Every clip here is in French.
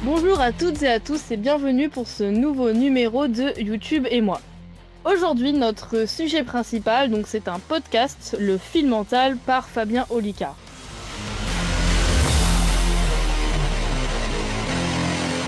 Bonjour à toutes et à tous et bienvenue pour ce nouveau numéro de YouTube et moi. Aujourd'hui, notre sujet principal, donc c'est un podcast, Le Fil Mental par Fabien Olicard.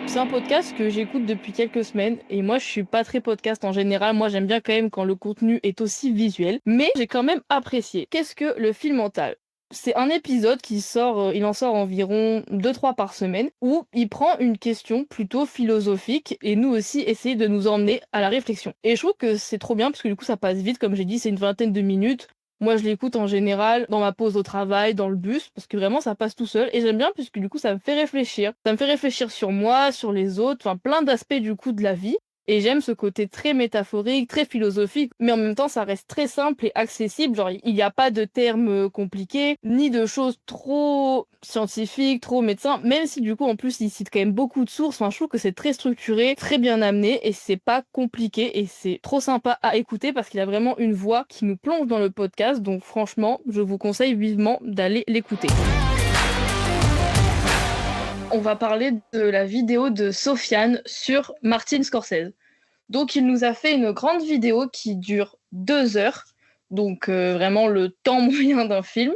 C'est un podcast que j'écoute depuis quelques semaines et moi je suis pas très podcast en général, moi j'aime bien quand même quand le contenu est aussi visuel, mais j'ai quand même apprécié. Qu'est-ce que le fil mental ? C'est un épisode qui sort, il en sort environ 2-3 par semaine, où il prend une question plutôt philosophique et nous aussi essayer de nous emmener à la réflexion. Et je trouve que c'est trop bien parce que du coup ça passe vite, comme j'ai dit, c'est une vingtaine de minutes. Moi je l'écoute en général dans ma pause au travail, dans le bus, parce que vraiment ça passe tout seul et j'aime bien puisque du coup ça me fait réfléchir. Ça me fait réfléchir sur moi, sur les autres, enfin plein d'aspects du coup de la vie. Et j'aime ce côté très métaphorique, très philosophique, mais en même temps ça reste très simple et accessible, genre il n'y a pas de termes compliqués, ni de choses trop scientifiques, trop médecins, même si du coup en plus il cite quand même beaucoup de sources, enfin je trouve que c'est très structuré, très bien amené, et c'est pas compliqué, et c'est trop sympa à écouter parce qu'il a vraiment une voix qui nous plonge dans le podcast, donc franchement je vous conseille vivement d'aller l'écouter. On va parler de la vidéo de Sofiane sur Martin Scorsese. Donc il nous a fait une grande vidéo qui dure 2 heures, donc vraiment le temps moyen d'un film.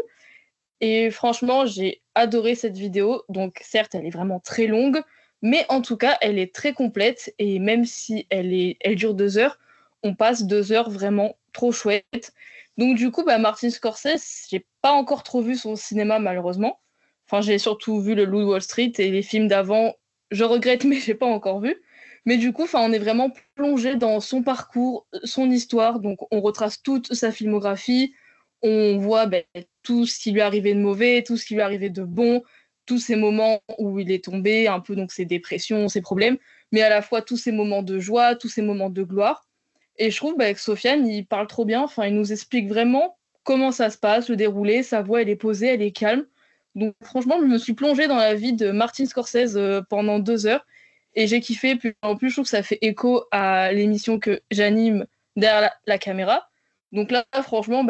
Et franchement, j'ai adoré cette vidéo. Donc certes, elle est vraiment très longue, mais en tout cas, elle est très complète. Et même si elle dure 2 heures, on passe 2 heures vraiment trop chouettes. Donc du coup, Martin Scorsese, j'ai pas encore trop vu son cinéma malheureusement. Enfin, j'ai surtout vu le Loup de Wall Street et les films d'avant. Je regrette, mais j'ai pas encore vu. Mais du coup, on est vraiment plongé dans son parcours, son histoire. Donc, on retrace toute sa filmographie. On voit tout ce qui lui est arrivé de mauvais, tout ce qui lui est arrivé de bon, tous ces moments où il est tombé, un peu donc ses dépressions, ses problèmes, mais à la fois tous ces moments de joie, tous ces moments de gloire. Et je trouve que Sofiane, il parle trop bien. Enfin, il nous explique vraiment comment ça se passe, le déroulé. Sa voix, elle est posée, elle est calme. Donc, franchement, je me suis plongée dans la vie de Martin Scorsese pendant 2 heures. Et j'ai kiffé. Puis en plus, je trouve que ça fait écho à l'émission que j'anime derrière la caméra. Donc là, franchement,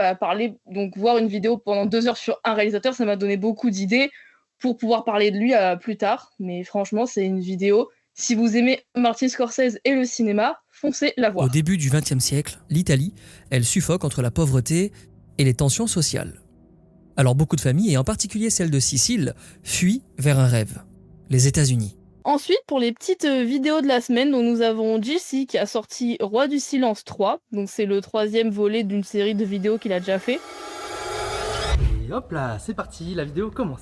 voir une vidéo pendant 2 heures sur un réalisateur, ça m'a donné beaucoup d'idées pour pouvoir parler de lui plus tard. Mais franchement, c'est une vidéo. Si vous aimez Martin Scorsese et le cinéma, foncez la voir. Au début du XXe siècle, l'Italie, elle suffoque entre la pauvreté et les tensions sociales. Alors beaucoup de familles, et en particulier celle de Sicile, fuient vers un rêve, les États-Unis. Ensuite, pour les petites vidéos de la semaine, dont nous avons JC qui a sorti Roi du Silence 3. Donc c'est le 3e volet d'une série de vidéos qu'il a déjà fait. Et hop là, c'est parti, la vidéo commence.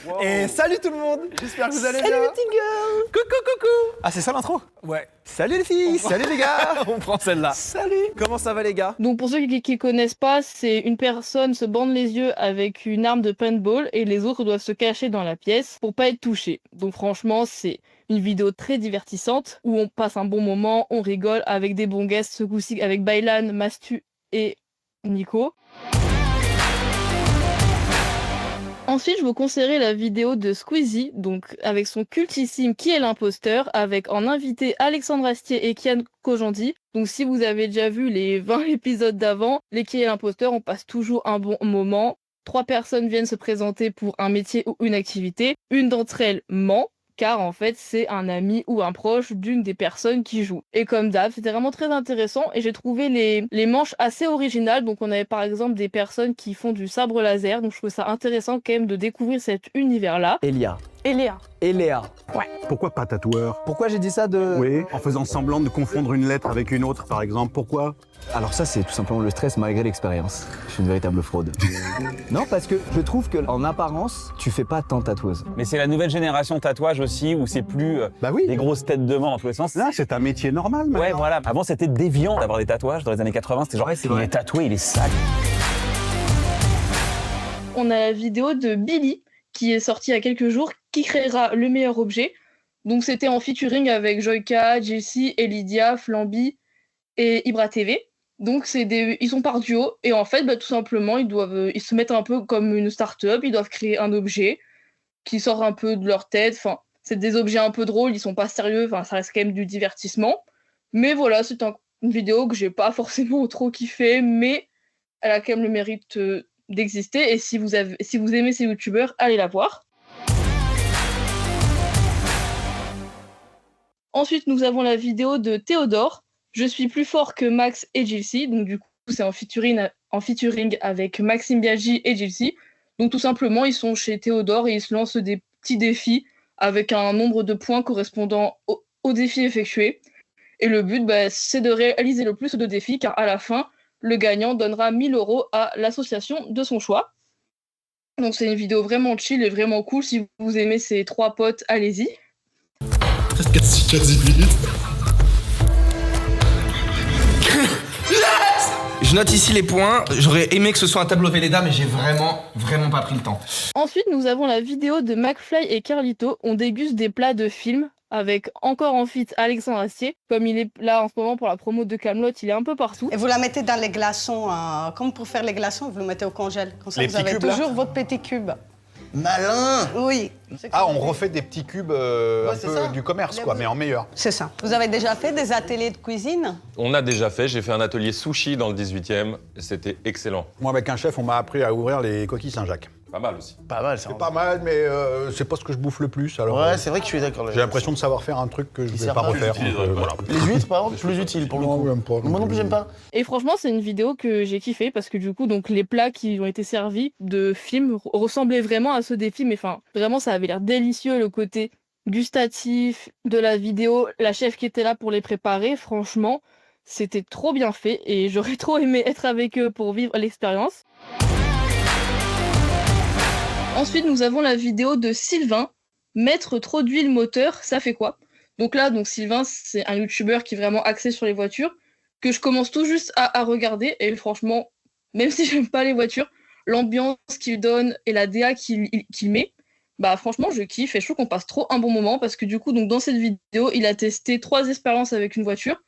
Wow. Et salut tout le monde, j'espère que vous allez bien. Salut les petits girls. Coucou. Ah c'est ça l'intro ? Ouais. Salut les filles, salut les gars. On prend celle-là. Salut. Comment ça va les gars ? Donc pour ceux qui connaissent pas, c'est une personne se bande les yeux avec une arme de paintball et les autres doivent se cacher dans la pièce pour pas être touchés. Donc franchement, c'est une vidéo très divertissante où on passe un bon moment, on rigole avec des bons guests, ce coup-ci avec Baylan, Mastu et Nico. Ensuite, je vous conseillerais la vidéo de Squeezie, donc avec son cultissime Qui est l'imposteur, avec en invité Alexandre Astier et Kian Kojandi. Donc si vous avez déjà vu les 20 épisodes d'avant, les Qui est l'imposteur, on passe toujours un bon moment. 3 personnes viennent se présenter pour un métier ou une activité. Une d'entre elles ment, car en fait c'est un ami ou un proche d'une des personnes qui jouent. Et comme d'hab, c'était vraiment très intéressant et j'ai trouvé les manches assez originales. Donc on avait par exemple des personnes qui font du sabre laser, donc je trouve ça intéressant quand même de découvrir cet univers-là. Elia. Eléa. Ouais. Pourquoi pas tatoueur ? Pourquoi j'ai dit ça de... Oui, en faisant semblant de confondre une lettre avec une autre, par exemple. Pourquoi ? Alors ça, c'est tout simplement le stress malgré l'expérience. Je suis une véritable fraude. Non, parce que je trouve qu'en apparence, tu fais pas tant tatoueuse. Mais c'est la nouvelle génération de tatouage aussi, où c'est plus Bah oui. des grosses têtes de vent en tous les sens. Là, c'est un métier normal maintenant. Ouais, voilà. Avant, c'était déviant d'avoir des tatouages. Dans les années 80, c'était genre, Ouais, c'est il vrai. est tatoué, il est sale. On a la vidéo de Billy qui est sortie il y a quelques jours, qui créera le meilleur objet. Donc c'était en featuring avec Joyka, Jessie, Elidia, Flamby et Ibra TV. Donc ils sont par duo et en fait tout simplement ils se mettent un peu comme une start-up, ils doivent créer un objet qui sort un peu de leur tête. Enfin, c'est des objets un peu drôles, ils sont pas sérieux, enfin ça reste quand même du divertissement. Mais voilà, c'est une vidéo que j'ai pas forcément trop kiffé, mais elle a quand même le mérite d'exister. Et si vous aimez ces youtubeurs, allez la voir. Ensuite, nous avons la vidéo de Théodore, Je suis plus fort que Max et Gilsey. Donc du coup, c'est en featuring avec Maxime Biaggi et Gilsey. Donc tout simplement, ils sont chez Théodore et ils se lancent des petits défis avec un nombre de points correspondant au défi effectué. Et le but, c'est de réaliser le plus de défis, car à la fin, le gagnant donnera 1 000 € à l'association de son choix. Donc c'est une vidéo vraiment chill et vraiment cool. Si vous aimez ces 3 potes, allez-y. Reste 4 minutes. Yes! Je note ici les points. J'aurais aimé que ce soit un tableau Velleda, mais j'ai vraiment pas pris le temps. Ensuite, nous avons la vidéo de McFly et Carlito. On déguste des plats de films avec encore en feat Alexandre Astier. Comme il est là en ce moment pour la promo de Kaamelott, il est un peu partout. Et vous la mettez dans les glaçons, comme pour faire les glaçons, vous le mettez au congèle. Comme ça, Les vous petits avez cubes, là toujours votre petit cube. Malin! Oui. Ah, on refait des petits cubes un c'est peu ça. du commerce, quoi, mais en meilleur. C'est ça. Vous avez déjà fait des ateliers de cuisine? On a déjà fait, j'ai fait un atelier sushi dans le 18e, c'était excellent. Moi, avec un chef, on m'a appris à ouvrir les coquilles Saint-Jacques. Pas mal aussi. Pas mal, ça. C'est pas mal, mais c'est pas ce que je bouffe le plus. Alors, Ouais, c'est vrai que je suis d'accord. j'ai l'impression de savoir faire un truc que je vais sert pas pas. refaire. Plus utile, donc, voilà. Les huîtres, par exemple, plus utile pour le Non, coup. j'aime pas. Moi non plus, j'aime pas. Et franchement, c'est une vidéo que j'ai kiffé parce que du coup, donc les plats qui ont été servis de films ressemblaient vraiment à ceux des films. Enfin, vraiment, ça avait l'air délicieux, le côté gustatif de la vidéo, la chef qui était là pour les préparer. Franchement, c'était trop bien fait et j'aurais trop aimé être avec eux pour vivre l'expérience. Ensuite, nous avons la vidéo de Sylvain. Mettre trop d'huile moteur, ça fait quoi? Donc là, Sylvain, c'est un youtubeur qui est vraiment axé sur les voitures, que je commence tout juste à regarder. Et franchement, même si j'aime pas les voitures, l'ambiance qu'il donne et la DA qu'il met, franchement, je kiffe et je trouve qu'on passe trop un bon moment parce que du coup, dans cette vidéo, il a testé 3 expériences avec une voiture.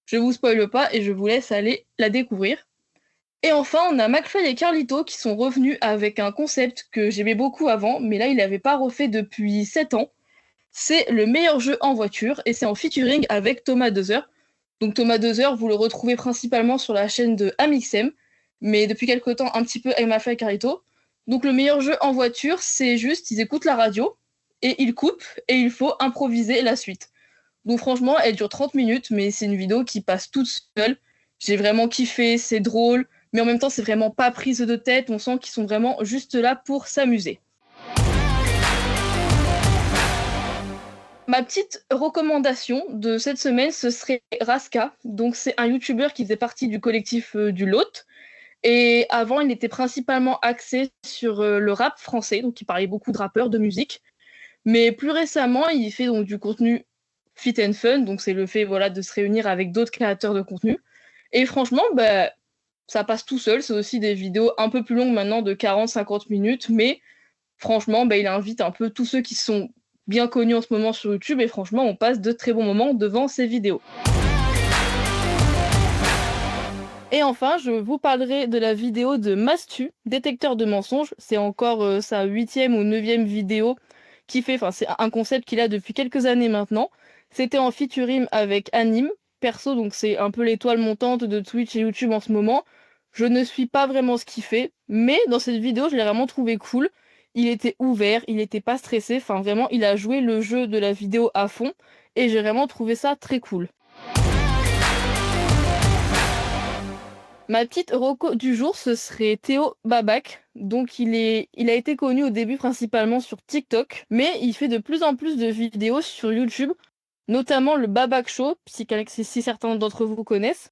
Je vous spoile pas et je vous laisse aller la découvrir. Et enfin, on a McFly et Carlito qui sont revenus avec un concept que j'aimais beaucoup avant, mais là, il n'avait pas refait depuis 7 ans. C'est le meilleur jeu en voiture et c'est en featuring avec Thomas Dozer. Donc Thomas Dozer, vous le retrouvez principalement sur la chaîne de Amixem, mais depuis quelque temps, un petit peu avec McFly et Carlito. Donc le meilleur jeu en voiture, c'est juste, ils écoutent la radio et ils coupent et il faut improviser la suite. Donc franchement, elle dure 30 minutes, mais c'est une vidéo qui passe toute seule. J'ai vraiment kiffé, c'est drôle. Mais en même temps, c'est vraiment pas prise de tête. On sent qu'ils sont vraiment juste là pour s'amuser. Ma petite recommandation de cette semaine, ce serait Raska. Donc, c'est un youtubeur qui faisait partie du collectif du Lot. Et avant, il était principalement axé sur le rap français. Donc, il parlait beaucoup de rappeurs, de musique. Mais plus récemment, il fait donc du contenu fit and fun. Donc, c'est le fait de se réunir avec d'autres créateurs de contenu. Et franchement, ça passe tout seul. C'est aussi des vidéos un peu plus longues maintenant de 40-50 minutes. Mais franchement, il invite un peu tous ceux qui sont bien connus en ce moment sur YouTube. Et franchement, on passe de très bons moments devant ces vidéos. Et enfin, je vous parlerai de la vidéo de Mastu, détecteur de mensonges. C'est encore sa 8e ou 9e vidéo qui fait, c'est un concept qu'il a depuis quelques années maintenant. C'était en featuring avec Anime. Perso, donc c'est un peu l'étoile montante de Twitch et YouTube en ce moment. Je ne suis pas vraiment ce qu'il fait, mais dans cette vidéo, je l'ai vraiment trouvé cool. Il était ouvert, il n'était pas stressé, vraiment, il a joué le jeu de la vidéo à fond, et j'ai vraiment trouvé ça très cool. Ma petite reco du jour, ce serait Théo Babac. Donc il a été connu au début principalement sur TikTok, mais il fait de plus en plus de vidéos sur YouTube, notamment le Babac Show, si certains d'entre vous connaissent.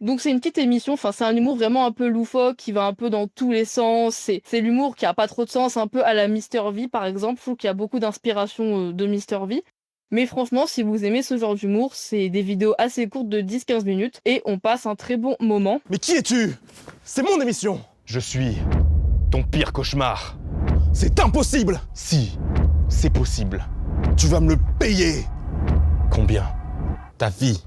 Donc c'est une petite émission, c'est un humour vraiment un peu loufoque, qui va un peu dans tous les sens. C'est l'humour qui a pas trop de sens, un peu à la Mister V par exemple. Je trouve qu'il y a beaucoup d'inspiration de Mister V. Mais franchement, si vous aimez ce genre d'humour, c'est des vidéos assez courtes de 10-15 minutes et on passe un très bon moment. Mais qui es-tu? C'est mon émission. Je suis ton pire cauchemar. C'est impossible. Si, c'est possible. Tu vas me le payer. Combien? Ta vie.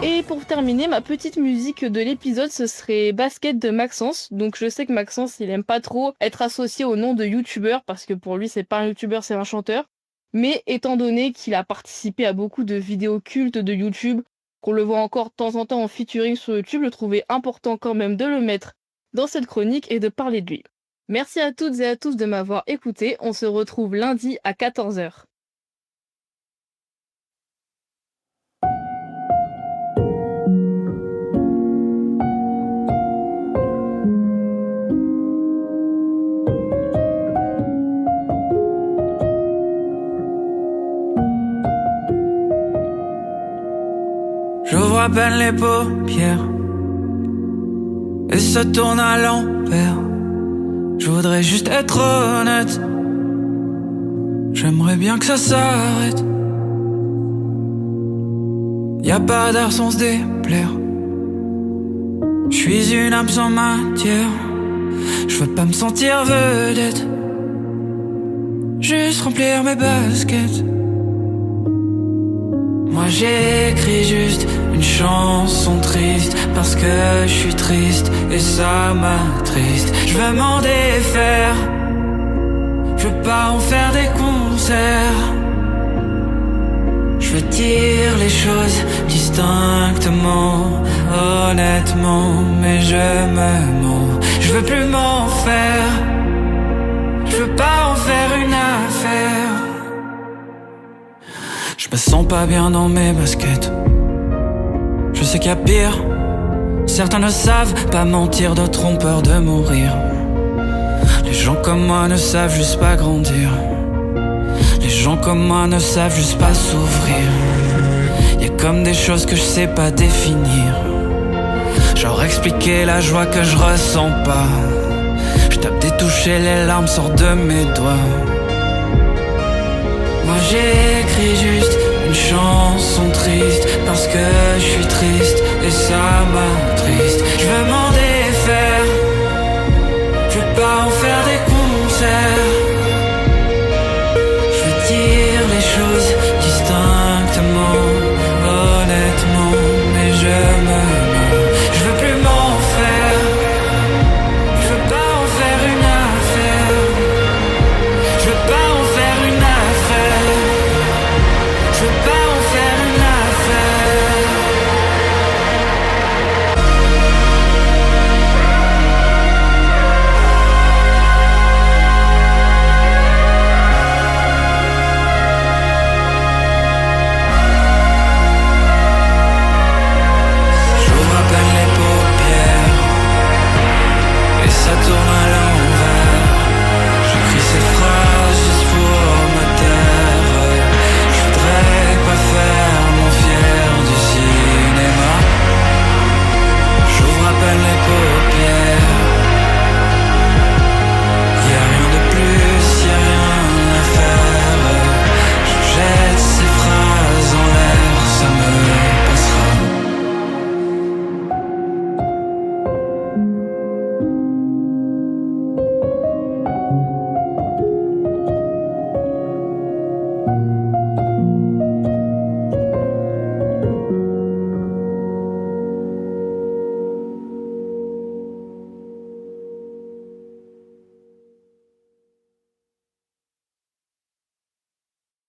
Et pour terminer, ma petite musique de l'épisode, ce serait Basket de Maxence. Donc je sais que Maxence, il aime pas trop être associé au nom de youtubeur parce que pour lui, c'est pas un youtubeur, c'est un chanteur. Mais étant donné qu'il a participé à beaucoup de vidéos cultes de YouTube, qu'on le voit encore de temps en temps en featuring sur YouTube, je trouvais important quand même de le mettre dans cette chronique et de parler de lui. Merci à toutes et à tous de m'avoir écouté. On se retrouve lundi à 14h. J'ouvre à peine les paupières et ça tourne à l'envers. Je voudrais juste être honnête. J'aimerais bien que ça s'arrête. Y'a pas d'art sans se déplaire. J'suis une âme sans matière. J'veux pas me sentir vedette. Juste remplir mes baskets. Moi j'écris juste une chanson triste parce que je suis triste et ça m'attriste. Je veux m'en défaire, je veux pas en faire des concerts. Je veux dire les choses distinctement, honnêtement, mais je me mens. Je veux plus m'en faire, je veux pas en faire une affaire. Je me sens pas bien dans mes baskets. Je sais qu'il y a pire. Certains ne savent pas mentir, d'autres ont peur de mourir. Les gens comme moi ne savent juste pas grandir. Les gens comme moi ne savent juste pas s'ouvrir. Y'a comme des choses que je sais pas définir. Genre expliquer la joie que je ressens pas. Je tape des touches et les larmes sortent de mes doigts. Moi j'écris juste une chanson triste parce que je suis triste et ça m'attriste.